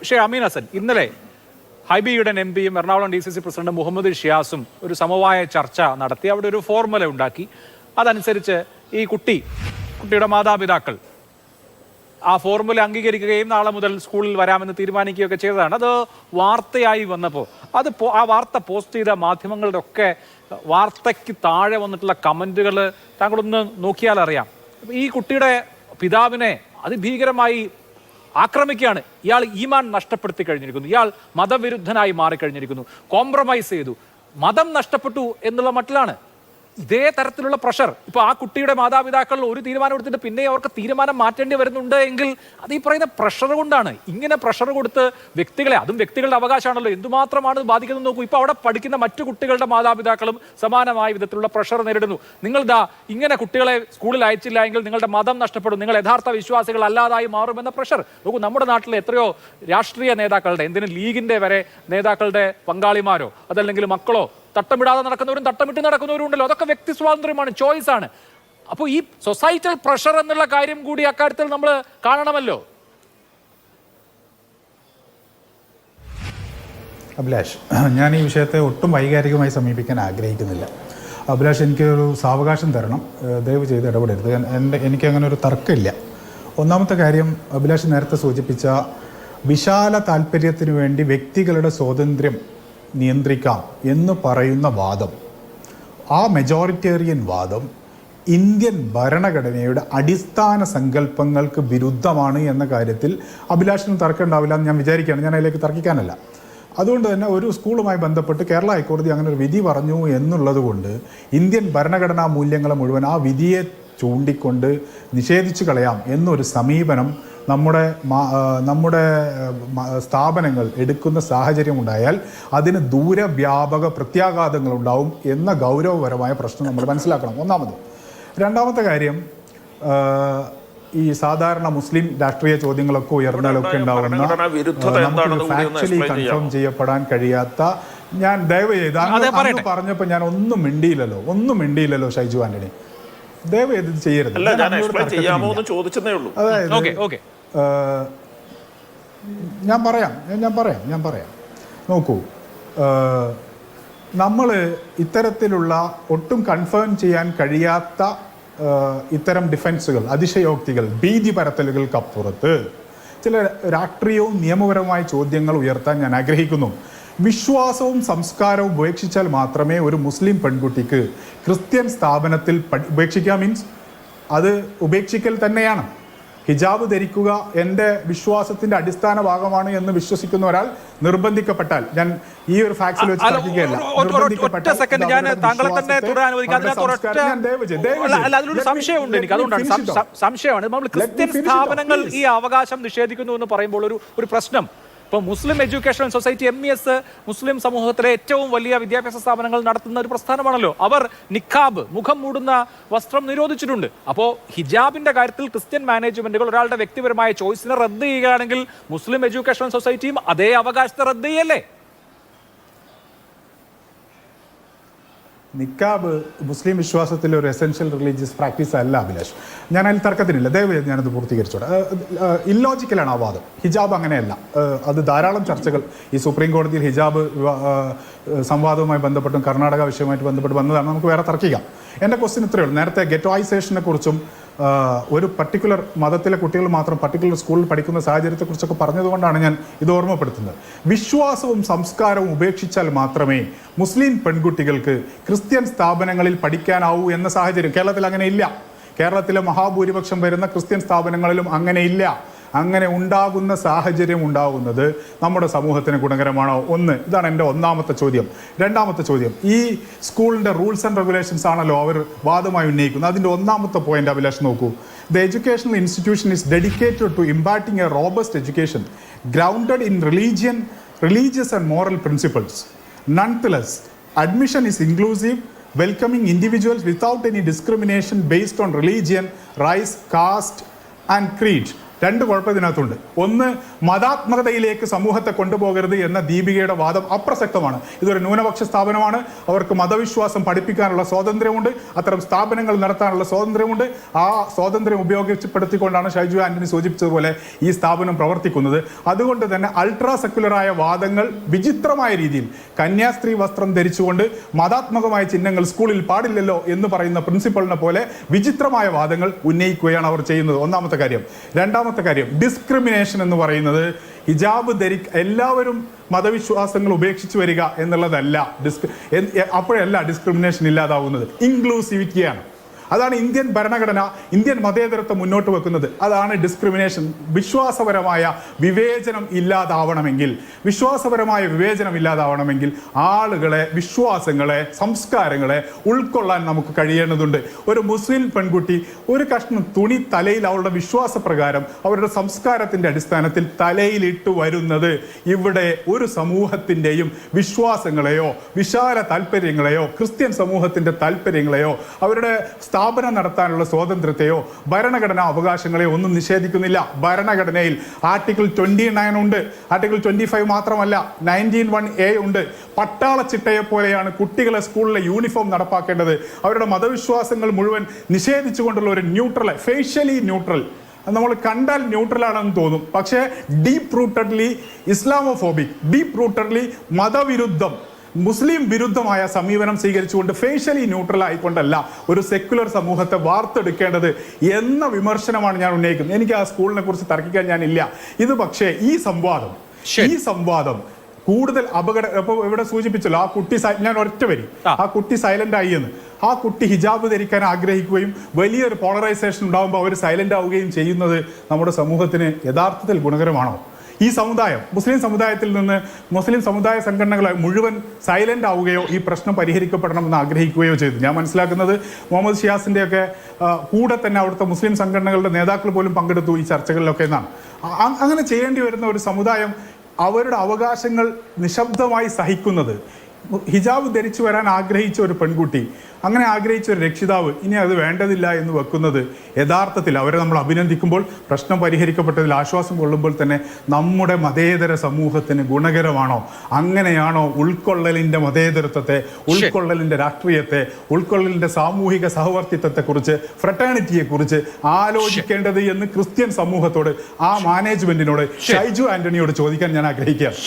പക്ഷേ അമീൻ ഹസൻ, ഇന്നലെ ഹൈബി ഈഡൻ എം പിയും എറണാകുളം DCC പ്രസിഡന്റ് മുഹമ്മദ് ഷിയാസും ഒരു സമവായ ചർച്ച നടത്തി. അവിടെ ഒരു ഫോർമുല ഉണ്ടാക്കി. അതനുസരിച്ച് ഈ കുട്ടിയുടെ മാതാപിതാക്കൾ ആ ഫോർമുല അംഗീകരിക്കുകയും നാളെ മുതൽ സ്കൂളിൽ വരാമെന്ന് തീരുമാനിക്കുകയൊക്കെ ചെയ്തതാണ്. അത് വാർത്തയായി വന്നപ്പോൾ ആ വാർത്ത പോസ്റ്റ് ചെയ്ത മാധ്യമങ്ങളുടെ ഒക്കെ വാർത്തയ്ക്ക് താഴെ വന്നിട്ടുള്ള കമന്റുകൾ താങ്കളൊന്ന് നോക്കിയാൽ അറിയാം. ഈ കുട്ടിയുടെ പിതാവിനെ അതിഭീകരമായി ആക്രമിക്കുകയാണ്. ഇയാൾ ഈമാൻ നഷ്ടപ്പെടുത്തി കഴിഞ്ഞിരിക്കുന്നു, ഇയാൾ മതവിരുദ്ധനായി മാറിക്കഴിഞ്ഞിരിക്കുന്നു, കോംപ്രമൈസ് ചെയ്തു, മതം നഷ്ടപ്പെട്ടു എന്നുള്ള മട്ടിലാണ്. ഇതേ തരത്തിലുള്ള പ്രഷർ ഇപ്പോൾ ആ കുട്ടിയുടെ മാതാപിതാക്കൾ ഒരു തീരുമാനം എടുത്തിട്ട് പിന്നെ അവർക്ക് തീരുമാനം മാറ്റേണ്ടി വരുന്നുണ്ട് എങ്കിൽ അത് ഈ പറയുന്ന പ്രഷർ കൊണ്ടാണ്. ഇങ്ങനെ പ്രഷർ കൊടുത്ത് വ്യക്തികളെ, അതും വ്യക്തികളുടെ അവകാശമാണല്ലോ, എന്തുമാത്രമാണ് ബാധിക്കുന്നത് നോക്കൂ. ഇപ്പോൾ അവിടെ പഠിക്കുന്ന മറ്റു കുട്ടികളുടെ മാതാപിതാക്കളും സമാനമായ വിധത്തിലുള്ള പ്രഷർ നേരിടുന്നു. നിങ്ങൾ ഇങ്ങനെ കുട്ടികളെ സ്കൂളിൽ അയച്ചില്ല എങ്കിൽ നിങ്ങളുടെ മതം നഷ്ടപ്പെടും, നിങ്ങൾ യഥാർത്ഥ വിശ്വാസികൾ അല്ലാതായി മാറുമെന്ന പ്രഷർ നോക്കൂ. നമ്മുടെ നാട്ടിലെ എത്രയോ രാഷ്ട്രീയ നേതാക്കളുടെ, എന്തിനും ലീഗിന്റെ വരെ നേതാക്കളുടെ പങ്കാളിമാരോ അതല്ലെങ്കിൽ മക്കളോ തട്ടമിടാതെ നടക്കുന്നവരും തട്ടമിട്ട് നടക്കുന്നവരും ഉണ്ടല്ലോ. അതൊക്കെ വ്യക്തി സ്വാതന്ത്ര്യമാണ്, ചോയ്സ് ആണ്. അപ്പോൾ ഈ സൊസൈറ്റൽ പ്രഷർ എന്നുള്ള കാര്യം കൂടി അക്കാര്യത്തിൽ നമ്മൾ കാണണമല്ലോ. അഭിലാഷ്, ഞാൻ ഈ വിഷയത്തെ ഒട്ടും വൈകാരികമായി സമീപിക്കാൻ ആഗ്രഹിക്കുന്നില്ല. അഭിലാഷ്, എനിക്കൊരു സാവകാശം തരണം, ദയവ് ചെയ്ത് ഇടപെടരുത്. എനിക്കങ്ങനെ ഒരു തർക്കമില്ല. ഒന്നാമത്തെ കാര്യം, അഭിലാഷ് നേരത്തെ സൂചിപ്പിച്ച വിശാല താല്പര്യത്തിന് വേണ്ടി വ്യക്തികളുടെ സ്വാതന്ത്ര്യം നിയന്ത്രിക്കാം എന്ന് പറയുന്ന വാദം, ആ മെജോറിറ്റേറിയൻ വാദം ഇന്ത്യൻ ഭരണഘടനയുടെ അടിസ്ഥാന സങ്കല്പങ്ങൾക്ക് വിരുദ്ധമാണ് എന്ന കാര്യത്തിൽ അഭിലാഷിനും തർക്കം ഉണ്ടാവില്ല എന്ന് ഞാൻ വിചാരിക്കുകയാണ്. ഞാൻ അതിലേക്ക് തർക്കിക്കാനല്ല. അതുകൊണ്ട് തന്നെ ഒരു സ്കൂളുമായി ബന്ധപ്പെട്ട് കേരള ഹൈക്കോടതി അങ്ങനെ ഒരു വിധി പറഞ്ഞു എന്നുള്ളത് കൊണ്ട് ഇന്ത്യൻ ഭരണഘടനാ മൂല്യങ്ങളെ മുഴുവൻ ആ വിധിയെ ചൂണ്ടിക്കൊണ്ട് നിഷേധിച്ചു കളയാം എന്നൊരു സമീപനം നമ്മുടെ സ്ഥാപനങ്ങൾ എടുക്കുന്ന സാഹചര്യം ഉണ്ടായാൽ അതിന് ദൂരവ്യാപക പ്രത്യാഘാതങ്ങൾ ഉണ്ടാവും എന്ന ഗൗരവപരമായ പ്രശ്നം നമ്മൾ മനസ്സിലാക്കണം, ഒന്നാമത്. രണ്ടാമത്തെ കാര്യം, ഈ സാധാരണ മുസ്ലിം രാഷ്ട്രീയ ചോദ്യങ്ങളൊക്കെ ഉയർന്നാലൊക്കെ ഉണ്ടാവുന്ന നമുക്ക് ഫാക്ച്വലി കൺഫേം ചെയ്യപ്പെടാൻ കഴിയാത്ത, ഞാൻ ദയവ് ചെയ്ത് അങ്ങ് പറഞ്ഞപ്പോൾ ഞാൻ ഒന്നും മിണ്ടിയില്ലല്ലോ ഷൈജു ആന്റണി, ദയവ് ചെയ്ത് ചെയ്യരുത്. അതായത് ഞാൻ പറയാം. നോക്കൂ, നമ്മൾ ഇത്തരത്തിലുള്ള ഒട്ടും കൺഫേം ചെയ്യാൻ കഴിയാത്ത ഇത്തരം ഡിഫൻസുകൾ, അതിശയോക്തികൾ, ഭീതി പരത്തലുകൾക്കപ്പുറത്ത് ചില രാഷ്ട്രീയവും നിയമപരമായ ചോദ്യങ്ങൾ ഉയർത്താൻ ഞാൻ ആഗ്രഹിക്കുന്നു. വിശ്വാസവും സംസ്കാരവും ഉപേക്ഷിച്ചാൽ മാത്രമേ ഒരു മുസ്ലിം പെൺകുട്ടിക്ക് ക്രിസ്ത്യൻ സ്ഥാപനത്തിൽ ഉപേക്ഷിക്കാം. മീൻസ് അത് ഉപേക്ഷിക്കൽ തന്നെയാണ്. ഹിജാബ് ധരിക്കുക എൻ്റെ വിശ്വാസത്തിന്റെ അടിസ്ഥാന ഭാഗമാണ് എന്ന് വിശ്വസിക്കുന്ന ഒരാൾ നിർബന്ധിക്കപ്പെട്ടാൽ, ഞാൻ ഈ ഒരു ഫാക്സിൽ വെച്ച് സംശയമാണ് നമ്മൾ ക്രിസ്ത്യൻ സ്ഥാപനങ്ങൾ ഈ അവകാശം നിഷേധിക്കുന്നു എന്ന് പറയുമ്പോൾ ഒരു പ്രശ്നം. ഇപ്പോൾ മുസ്ലിം എഡ്യൂക്കേഷണൽ സൊസൈറ്റി MES മുസ്ലിം സമൂഹത്തിലെ ഏറ്റവും വലിയ വിദ്യാഭ്യാസ സ്ഥാപനങ്ങൾ നടത്തുന്ന ഒരു പ്രസ്ഥാനമാണല്ലോ. അവർ നിഖാബ്, മുഖം മൂടുന്ന വസ്ത്രം നിരോധിച്ചിട്ടുണ്ട്. അപ്പോൾ ഹിജാബിന്റെ കാര്യത്തിൽ ക്രിസ്ത്യൻ മാനേജ്മെന്റുകൾ ഒരാളുടെ വ്യക്തിപരമായ ചോയ്സിനെ റദ്ദ് ചെയ്യുകയാണെങ്കിൽ മുസ്ലിം എഡ്യൂക്കേഷണൽ സൊസൈറ്റിയും അതേ അവകാശത്തെ റദ്ദ് ചെയ്യല്ലേ? നിക്കാബ് മുസ്ലിം വിശ്വാസത്തിലെ ഒരു എസെൻഷ്യൽ റിലീജിയസ് പ്രാക്ടീസ് അല്ല അഭിലാഷ്. ഞാൻ അതിൽ തർക്കത്തിനില്ല, ദയവേത് ഞാനത് പൂർത്തീകരിച്ചോട്ടെ. ഇല്ലോജിക്കലാണ് ആ വാദം. ഹിജാബ് അങ്ങനെയല്ല. അത് ധാരാളം ചർച്ചകൾ ഈ സുപ്രീം കോടതിയിൽ ഹിജാബ് സംവാദവുമായി ബന്ധപ്പെട്ടും കർണാടക വിഷയവുമായിട്ട് ബന്ധപ്പെട്ട് വന്നതാണ്. നമുക്ക് വേറെ തർക്കിക്കാം. എൻ്റെ ക്വസ്റ്റ്യൻ ഇത്രയേ ഉള്ളൂ. നേരത്തെ ഗെറ്റോയിസേഷനെ കുറിച്ചും ഒരു പർട്ടിക്കുലർ മതത്തിലെ കുട്ടികൾ മാത്രം പർട്ടിക്കുലർ സ്കൂളിൽ പഠിക്കുന്ന സാഹചര്യത്തെക്കുറിച്ചൊക്കെ പറഞ്ഞതുകൊണ്ടാണ് ഞാൻ ഇത് ഓർമ്മപ്പെടുത്തുന്നത്. വിശ്വാസവും സംസ്കാരവും ഉപേക്ഷിച്ചാൽ മാത്രമേ മുസ്ലിം പെൺകുട്ടികൾക്ക് ക്രിസ്ത്യൻ സ്ഥാപനങ്ങളിൽ പഠിക്കാനാവൂ എന്ന സാഹചര്യം കേരളത്തിൽ അങ്ങനെ ഇല്ല. കേരളത്തിലെ മഹാഭൂരിപക്ഷം വരുന്ന ക്രിസ്ത്യൻ സ്ഥാപനങ്ങളിലും അങ്ങനെ ഇല്ല. അങ്ങനെ ഉണ്ടാകുന്ന സാഹചര്യം ഉണ്ടാകുന്നത് നമ്മുടെ സമൂഹത്തിന് ഗുണകരമാണോ? ഒന്ന്, ഇതാണ് എൻ്റെ ഒന്നാമത്തെ ചോദ്യം. രണ്ടാമത്തെ ചോദ്യം, ഈ സ്കൂളിൻ്റെ റൂൾസ് ആൻഡ് റെഗുലേഷൻസ് ആണല്ലോ അവർ വാദമായി ഉന്നയിക്കുന്നത്. അതിൻ്റെ ഒന്നാമത്തെ പോയിന്റ് അഭിലാഷ് നോക്കൂ. The educational institution is dedicated to imparting a robust education grounded in religious and moral principles. Nonetheless, admission is inclusive, welcoming individuals without any discrimination based on religion, race, caste and creed. രണ്ട് കുഴപ്പം ഇതിനകത്തുണ്ട്. ഒന്ന്, മതാത്മകതയിലേക്ക് സമൂഹത്തെ കൊണ്ടുപോകരുത് എന്ന ദീപികയുടെ വാദം അപ്രസക്തമാണ്. ഇതൊരു ന്യൂനപക്ഷ സ്ഥാപനമാണ്, അവർക്ക് മതവിശ്വാസം പഠിപ്പിക്കാനുള്ള സ്വാതന്ത്ര്യമുണ്ട്, അത്തരം സ്ഥാപനങ്ങൾ നടത്താനുള്ള സ്വാതന്ത്ര്യമുണ്ട്. ആ സ്വാതന്ത്ര്യം ഉപയോഗപ്പെടുത്തിക്കൊണ്ടാണ് ഷൈജു ആന്റണി സൂചിപ്പിച്ചതുപോലെ ഈ സ്ഥാപനം പ്രവർത്തിക്കുന്നത്. അതുകൊണ്ട് തന്നെ അൾട്രാ സെക്യുലറായ വാദങ്ങൾ വിചിത്രമായ രീതിയിൽ കന്യാസ്ത്രീ വസ്ത്രം ധരിച്ചുകൊണ്ട് മതാത്മകമായ ചിഹ്നങ്ങൾ സ്കൂളിൽ പാടില്ലല്ലോ എന്ന് പറയുന്ന പ്രിൻസിപ്പളിനെ പോലെ വിചിത്രമായ വാദങ്ങൾ ഉന്നയിക്കുകയാണ് അവർ ചെയ്യുന്നത്. ഒന്നാമത്തെ കാര്യം. രണ്ടാമത്തെ കാര്യം, ഡിസ്ക്രിമിനേഷൻ എന്ന് പറയുന്നത് ഹിജാബ് എല്ലാവരും മതവിശ്വാസങ്ങൾ ഉപേക്ഷിച്ച് വരിക എന്നുള്ളതല്ല. അപ്പോഴല്ല ഡിസ്ക്രിമിനേഷൻ ഇല്ലാതാവുന്നത്. ഇൻക്ലൂസിവിറ്റിയാണ്. അതാണ് ഇന്ത്യൻ ഭരണഘടന, ഇന്ത്യൻ മതേതരത്വം മുന്നോട്ട് വെക്കുന്നത്. അതാണ് ഡിസ്ക്രിമിനേഷൻ. വിശ്വാസപരമായ വിവേചനം ഇല്ലാതാവണമെങ്കിൽ ആളുകളെ, വിശ്വാസങ്ങളെ, സംസ്കാരങ്ങളെ ഉൾക്കൊള്ളാൻ നമുക്ക് കഴിയേണ്ടതുണ്ട്. ഒരു മുസ്ലിം പെൺകുട്ടി ഒരു കഷ്ണം തുണി തലയിൽ അവളുടെ വിശ്വാസപ്രകാരം അവരുടെ സംസ്കാരത്തിന്റെ അടിസ്ഥാനത്തിൽ തലയിലിട്ട് വരുന്നത് ഇവിടെ ഒരു സമൂഹത്തിന്റെയും വിശ്വാസങ്ങളെയോ വിശാല താല്പര്യങ്ങളെയോ ക്രിസ്ത്യൻ സമൂഹത്തിന്റെ താല്പര്യങ്ങളെയോ അവരുടെ സ്ഥാപനം നടത്താനുള്ള സ്വാതന്ത്ര്യത്തെയോ ഭരണഘടനാ അവകാശങ്ങളെയോ ഒന്നും നിഷേധിക്കുന്നില്ല. ഭരണഘടനയിൽ ആർട്ടിക്കിൾ 29 ഉണ്ട്. ആർട്ടിക്കിൾ 25 മാത്രമല്ല, 19(1)(a) ഉണ്ട്. പട്ടാള ചിട്ടയെ പോലെയാണ് കുട്ടികളെ സ്കൂളിലെ യൂണിഫോം നടപ്പാക്കേണ്ടത്. അവരുടെ മതവിശ്വാസങ്ങൾ മുഴുവൻ നിഷേധിച്ചുകൊണ്ടുള്ള ഒരു ന്യൂട്രൽ, ഫേഷ്യലി ന്യൂട്രൽ, നമ്മൾ കണ്ടാൽ ന്യൂട്രൽ ആണെന്ന് തോന്നും, പക്ഷേ ഡീപ് റൂട്ടഡ്ലി ഇസ്ലാമോഫോബിക്, ഡീപ് റൂട്ടഡ്ലി മതവിരുദ്ധം, മുസ്ലിം വിരുദ്ധമായ സമീപനം സ്വീകരിച്ചുകൊണ്ട് ഫേഷ്യലി ന്യൂട്രൽ ആയിക്കൊണ്ടല്ല ഒരു സെക്യുലർ സമൂഹത്തെ വാർത്തെടുക്കേണ്ടത് എന്ന വിമർശനമാണ് ഞാൻ ഉന്നയിക്കുന്നത്. എനിക്ക് ആ സ്കൂളിനെ കുറിച്ച് തർക്കിക്കാൻ ഞാനില്ല. ഇത് പക്ഷേ ഈ സംവാദം കൂടുതൽ ഇപ്പൊ ഇവിടെ സൂചിപ്പിച്ചല്ലോ, ആ കുട്ടി, ഞാൻ ഒറ്റ വരി, ആ കുട്ടി സൈലന്റ് ആയി എന്ന്. ആ കുട്ടി ഹിജാബ് ധരിക്കാൻ ആഗ്രഹിക്കുകയും വലിയൊരു പോളറൈസേഷൻ ഉണ്ടാകുമ്പോൾ അവർ സൈലന്റ് ആവുകയും ചെയ്യുന്നത് നമ്മുടെ സമൂഹത്തിന് യഥാർത്ഥത്തിൽ ഗുണകരമാണോ? ഈ സമുദായം, മുസ്ലിം സമുദായത്തിൽ നിന്ന് മുസ്ലിം സമുദായ സംഘടനകളെ മുഴുവൻ സൈലന്റ് ആവുകയോ ഈ പ്രശ്നം പരിഹരിക്കപ്പെടണമെന്ന് ആഗ്രഹിക്കുകയോ ചെയ്തു. ഞാൻ മനസ്സിലാക്കുന്നത് മുഹമ്മദ് ഷിയാസിന്റെ കൂടെ തന്നെ അവിടുത്തെ മുസ്ലിം സംഘടനകളുടെ നേതാക്കൾ പോലും പങ്കെടുത്തു ഈ ചർച്ചകളിലൊക്കെ എന്നാണ്. അങ്ങനെ ചെയ്യേണ്ടി വരുന്ന ഒരു സമുദായം അവരുടെ അവകാശങ്ങൾ നിശബ്ദമായി സഹിക്കുന്നത്, ഹിജാബ് ധരിച്ചു വരാൻ ആഗ്രഹിച്ച ഒരു പെൺകുട്ടി, അങ്ങനെ ആഗ്രഹിച്ച ഒരു രക്ഷിതാവ് ഇനി അത് വേണ്ടതില്ല എന്ന് വെക്കുന്നത് യഥാർത്ഥത്തിൽ അവരെ നമ്മൾ അഭിനന്ദിക്കുമ്പോൾ, പ്രശ്നം പരിഹരിക്കപ്പെട്ടതിൽ ആശ്വാസം കൊള്ളുമ്പോൾ തന്നെ നമ്മുടെ മതേതര സമൂഹത്തിന് ഗുണകരമാണോ? അങ്ങനെയാണോ ഉൾക്കൊള്ളലിൻ്റെ മതേതരത്വത്തെ, ഉൾക്കൊള്ളലിൻ്റെ രാഷ്ട്രീയത്തെ, ഉൾക്കൊള്ളലിൻ്റെ സാമൂഹിക സഹവർത്തിത്വത്തെക്കുറിച്ച്, ഫ്രട്ടേണിറ്റിയെക്കുറിച്ച് ആലോചിക്കേണ്ടത് എന്ന് ക്രിസ്ത്യൻ സമൂഹത്തോട്, ആ മാനേജ്മെന്റിനോട്, ഷൈജു ആന്റണിയോട് ചോദിക്കാൻ ഞാൻ ആഗ്രഹിക്കുകയാണ്.